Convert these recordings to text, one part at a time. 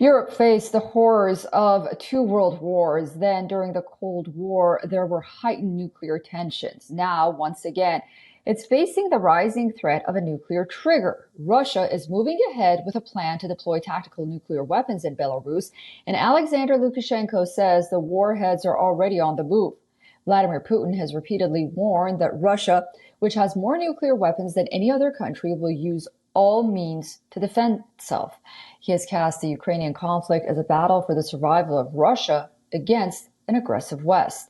Europe faced the horrors of two world wars. Then, during the Cold War, there were heightened nuclear tensions. Now, once again, it's facing the rising threat of a nuclear trigger. Russia is moving ahead with a plan to deploy tactical nuclear weapons in Belarus, and Alexander Lukashenko says the warheads are already on the move. Vladimir Putin has repeatedly warned that Russia, which has more nuclear weapons than any other country, will use all means to defend itself. He has cast the Ukrainian conflict as a battle for the survival of Russia against an aggressive West.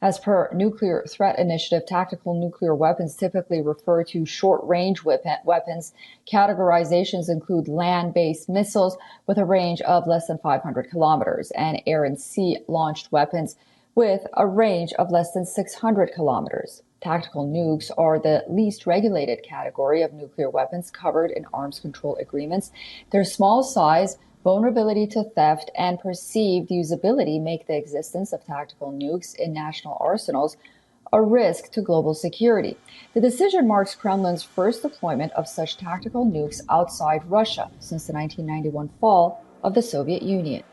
As per Nuclear Threat Initiative, tactical nuclear weapons typically refer to short-range weapons. Categorizations include land-based missiles with a range of less than 500 kilometers and air and sea-launched weapons with a range of less than 600 kilometers. Tactical nukes are the least regulated category of nuclear weapons covered in arms control agreements. Their small size, vulnerability to theft, and perceived usability make the existence of tactical nukes in national arsenals a risk to global security. The decision marks Kremlin's first deployment of such tactical nukes outside Russia since the 1991 fall of the Soviet Union.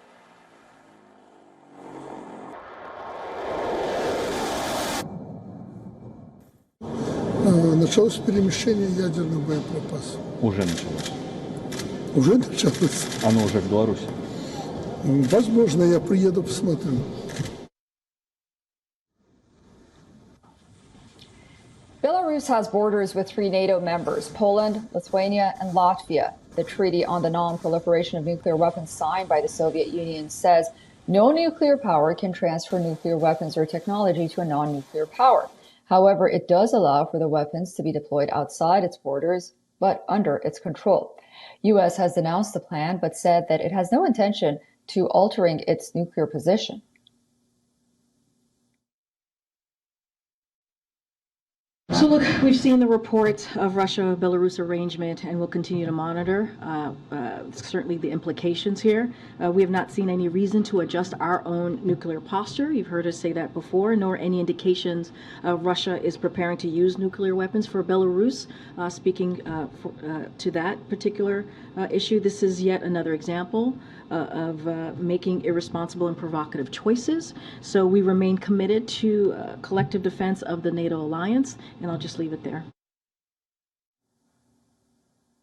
Началось перемещение ядерных боеприпасов. Уже началось. Уже началось? Оно уже в Беларуси. Возможно, я приеду, посмотрю. Belarus has borders with three NATO members, Poland, Lithuania, and Latvia. The Treaty on the Non-Proliferation of Nuclear Weapons signed by the Soviet Union says no nuclear power can transfer nuclear weapons or technology to a non-nuclear power. However, it does allow for the weapons to be deployed outside its borders, but under its control. U.S. has denounced the plan, but said that it has no intention to altering its nuclear position. So look, we've seen the report of Russia-Belarus arrangement and we'll continue to monitor certainly the implications here. We have not seen any reason to adjust our own nuclear posture. You've heard us say that before, nor any indications Russia is preparing to use nuclear weapons for Belarus. Speaking to that particular issue, this is yet another example of making irresponsible and provocative choices. So we remain committed to collective defense of the NATO alliance, and I'll just leave it there.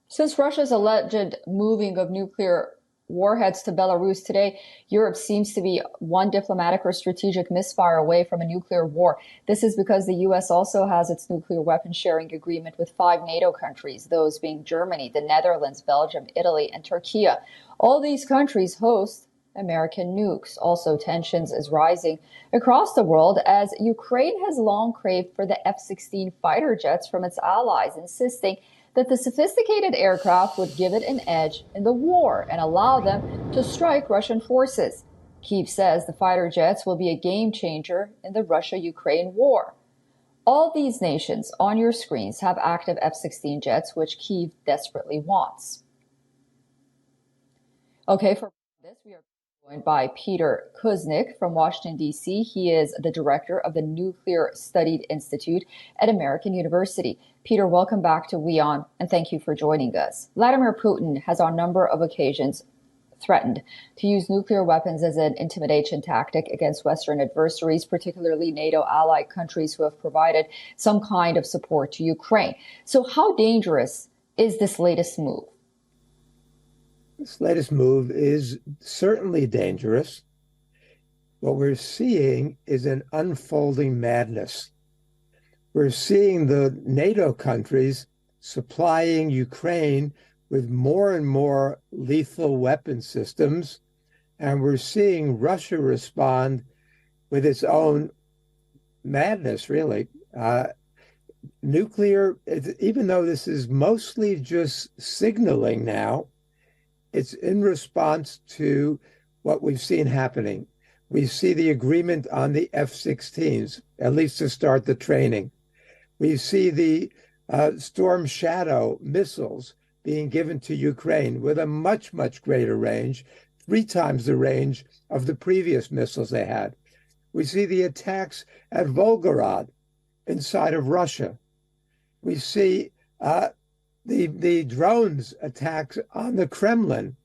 Since Russia's alleged moving of nuclear warheads to Belarus today, Europe seems to be one diplomatic or strategic misfire away from a nuclear war. This is because the U.S. also has its nuclear weapon sharing agreement with 5 NATO countries, those being Germany, the Netherlands, Belgium, Italy, and Turkey. All these countries host American nukes. Also, tensions is rising across the world as Ukraine has long craved for the F-16 fighter jets from its allies, insisting that the sophisticated aircraft would give it an edge in the war and allow them to strike Russian forces. Kyiv says the fighter jets will be a game changer in the Russia-Ukraine war. All these nations on your screens have active F-16 jets, which Kyiv desperately wants. Okay, for this, we are joined by Peter Kuznick from Washington, D.C. He is the director of the Nuclear Studies Institute at American University. Peter, welcome back to WION, and thank you for joining us. Vladimir Putin has on a number of occasions threatened to use nuclear weapons as an intimidation tactic against Western adversaries, particularly NATO allied countries who have provided some kind of support to Ukraine. So how dangerous is this latest move? This latest move is certainly dangerous. What we're seeing is an unfolding madness. We're seeing the NATO countries supplying Ukraine with more and more lethal weapon systems, and we're seeing Russia respond with its own madness, really. Nuclear, even though this is mostly just signaling now, it's in response to what we've seen happening. We see the agreement on the F-16s, at least to start the training. We see the Storm Shadow missiles being given to Ukraine with a much, much greater range, 3 times the range of the previous missiles they had. We see the attacks at Volgograd inside of Russia. We see the drones attacks on the Kremlin.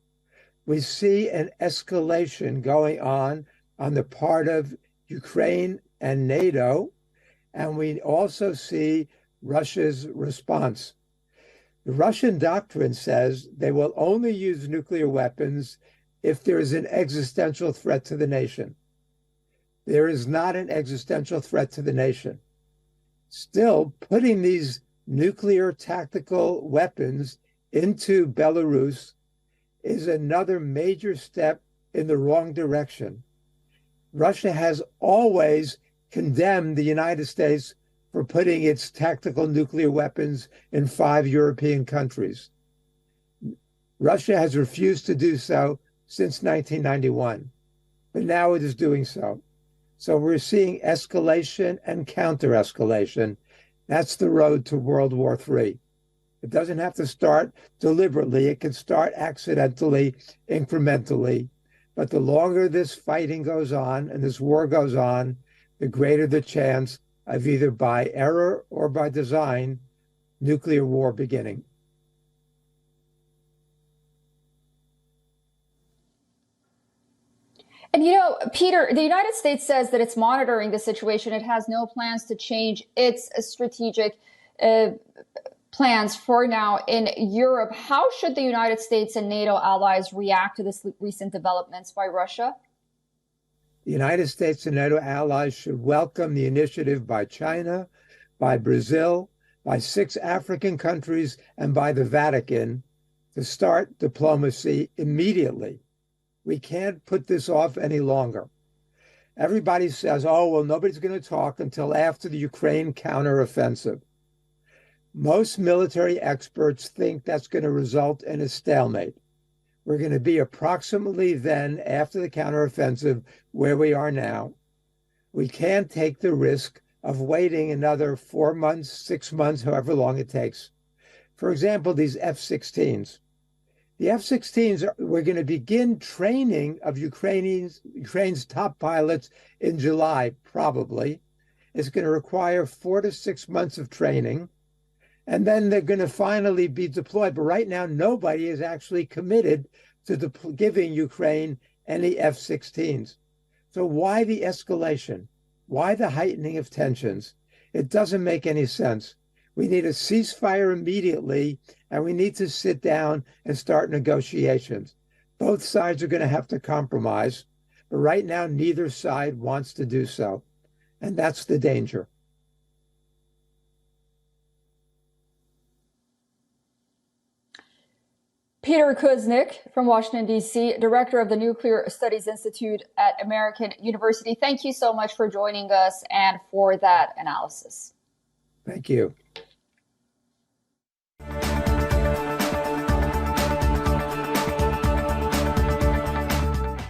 We see an escalation going on the part of Ukraine and NATO, and we also see Russia's response. The Russian doctrine says they will only use nuclear weapons if there is an existential threat to the nation. There is not an existential threat to the nation. Still, putting these nuclear tactical weapons into Belarus is another major step in the wrong direction. Russia has always condemned the United States for putting its tactical nuclear weapons in 5 European countries. Russia has refused to do so since 1991, but now it is doing so. So we're seeing escalation and counter-escalation. That's the road to World War III. It doesn't have to start deliberately. It can start accidentally, incrementally. But the longer this fighting goes on and this war goes on, the greater the chance of either by error or by design, nuclear war beginning. And Peter, the United States says that it's monitoring the situation. It has no plans to change its strategic plans for now in Europe. How should the United States and NATO allies react to this recent developments by Russia? The United States and NATO allies should welcome the initiative by China, by Brazil, by 6 African countries, and by the Vatican to start diplomacy immediately. We can't put this off any longer. Everybody says, oh, well, nobody's going to talk until after the Ukraine counteroffensive. Most military experts think that's going to result in a stalemate. We're going to be approximately then, after the counteroffensive, where we are now. We can't take the risk of waiting another 4 months, 6 months, however long it takes. For example, these F-16s. The F-16s, we're going to begin training of Ukraine's top pilots in July, probably. It's going to require 4 to 6 months of training. And then they're going to finally be deployed. But right now, nobody is actually committed to giving Ukraine any F-16s. So why the escalation? Why the heightening of tensions? It doesn't make any sense. We need a ceasefire immediately, and we need to sit down and start negotiations. Both sides are going to have to compromise, but right now, neither side wants to do so. And that's the danger. Peter Kuznick from Washington, D.C., director of the Nuclear Studies Institute at American University. Thank you so much for joining us and for that analysis. Thank you.